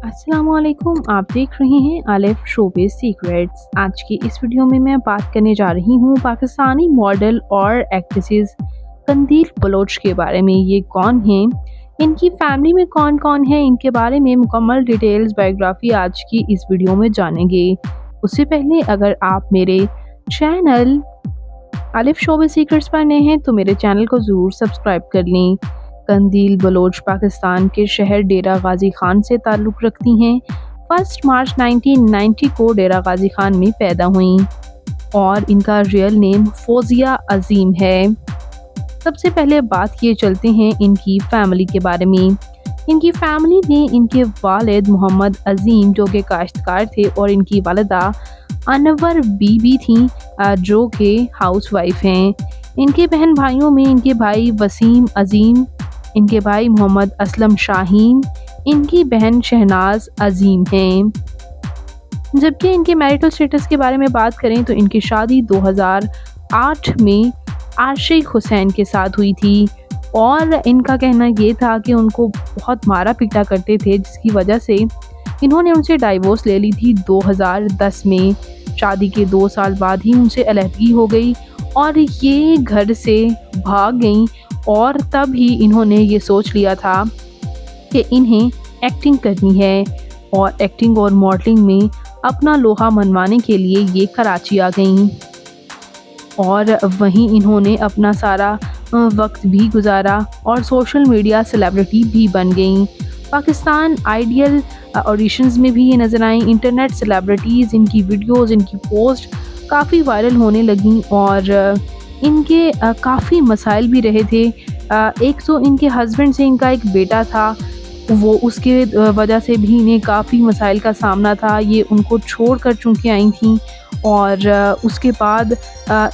अस्सलाम वालेकुम। आप देख रहे हैं आलिफ शोबिज़ सीक्रेट्स। आज की इस वीडियो में मैं बात करने जा रही हूँ पाकिस्तानी मॉडल और एक्ट्रेसेस कंदील बलोच के बारे में। ये कौन हैं, इनकी फैमिली में कौन कौन है, इनके बारे में मुकम्मल डिटेल्स बायोग्राफी आज की इस वीडियो में जानेंगे। उससे पहले अगर आप मेरे चैनल आलिफ शोबिज़ सीक्रेट्स पर नए हैं तो मेरे चैनल को ज़रूर सब्सक्राइब कर लें। कंदील बलोच पाकिस्तान के शहर डेरा गाजी खान से ताल्लुक़ रखती हैं। 1 मार्च 1990 को डेरा गाजी खान में पैदा हुईं और इनका रियल नेम फौजिया अजीम है। सबसे पहले बात किए चलते हैं इनकी फैमिली के बारे में। इनकी फैमिली में इनके वालिद मोहम्मद अजीम जो कि काश्तकार थे और इनकी वालिदा अनवर बीबी थीं जो कि हाउसवाइफ हैं। इनके बहन भाइयों में इनके भाई वसीम अजीम, इनके भाई मोहम्मद असलम शाहीन, इनकी बहन शहनाज अजीम हैं। जबकि इनके मैरिटल स्टेटस के बारे में बात करें तो इनकी शादी 2008 में आशिक हुसैन के साथ हुई थी और इनका कहना ये था कि उनको बहुत मारा पीटा करते थे, जिसकी वजह से इन्होंने उनसे डाइवोर्स ले ली थी 2010 में। शादी के 2 साल बाद ही उनसे अलहदगी हो गई और ये घर से भाग गईं और तब ही इन्होंने ये सोच लिया था कि इन्हें एक्टिंग करनी है और एक्टिंग और मॉडलिंग में अपना लोहा मनवाने के लिए ये कराची आ गईं और वहीं इन्होंने अपना सारा वक्त भी गुजारा और सोशल मीडिया सेलिब्रिटी भी बन गईं। पाकिस्तान आइडियल ऑडिशंस में भी ये नज़र आईं। इंटरनेट सेलिब्रिटीज़ इनकी वीडियोस, इनकी पोस्ट काफ़ी वायरल होने लगीं और इनके काफ़ी मसाइल भी रहे थे। एक तो इनके हस्बैंड से इनका एक बेटा था, वो उसके वजह से भी इन्हें काफ़ी मसाइल का सामना था। ये उनको छोड़ कर चूँकि आई थीं और उसके बाद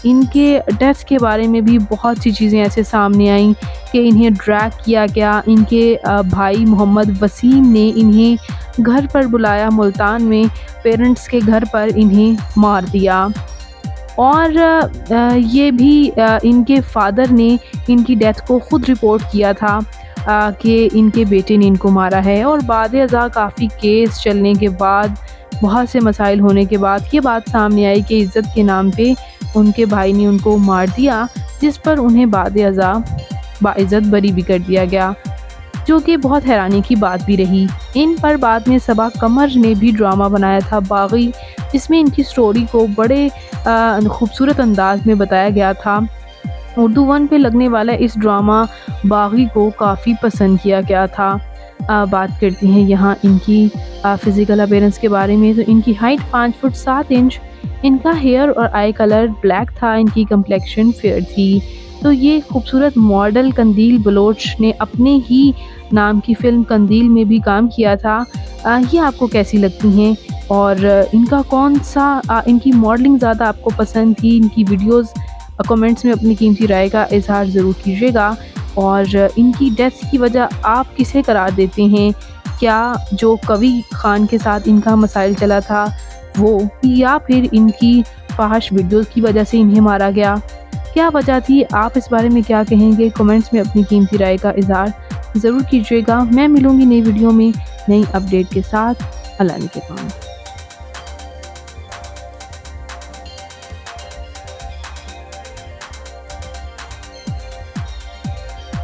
इनके डेथ के बारे में भी बहुत सी चीज़ें ऐसे सामने आईं कि इन्हें ड्रैग किया गया। इनके भाई मोहम्मद वसीम ने इन्हें घर पर बुलाया, मुल्तान में पेरेंट्स के घर पर इन्हें मार दिया और ये भी इनके फादर ने इनकी डेथ को ख़ुद रिपोर्ट किया था कि इनके बेटे ने इनको मारा है। और बाद अज़ा काफ़ी केस चलने के बाद, बहुत से मसाइल होने के बाद ये बात सामने आई कि इज़्ज़त के नाम पे उनके भाई ने उनको मार दिया, जिस पर उन्हें बाद अज़ा बाइज़्ज़त बरी भी कर दिया गया, जो कि बहुत हैरानी की बात भी रही। इन पर बाद में सबा कमर ने भी ड्रामा बनाया था बागी, जिसमें इनकी स्टोरी को बड़े खूबसूरत अंदाज में बताया गया था। उर्दू 1 पे लगने वाला इस ड्रामा बागी को काफ़ी पसंद किया गया था। बात करते हैं यहाँ इनकी फ़िज़िकल अपीयरेंस के बारे में। तो इनकी हाइट 5 फुट 7 इंच, इनका हेयर और आई कलर ब्लैक था, इनकी कम्प्लेक्शन फेयर थी। तो ये खूबसूरत मॉडल कंदील बलोच ने अपने ही नाम की फ़िल्म कंदील में भी काम किया था। ये आपको कैसी लगती हैं और इनका कौन सा इनकी मॉडलिंग ज़्यादा आपको पसंद थी? इनकी वीडियोस कमेंट्स में अपनी कीमती राय का इजहार ज़रूर कीजिएगा और इनकी डेथ की वजह आप किसे करार देते हैं? क्या जो कवि खान के साथ इनका मसाइल चला था वो, या फिर इनकी फाहिश वीडियोस की वजह से इन्हें मारा गया? क्या वजह थी? आप इस बारे में क्या कहेंगे? कमेंट्स में अपनी कीमती राय का इजहार ज़रूर कीजिएगा। मैं मिलूँगी नई वीडियो में नई अपडेट के साथ। अल्लाह ने के पास।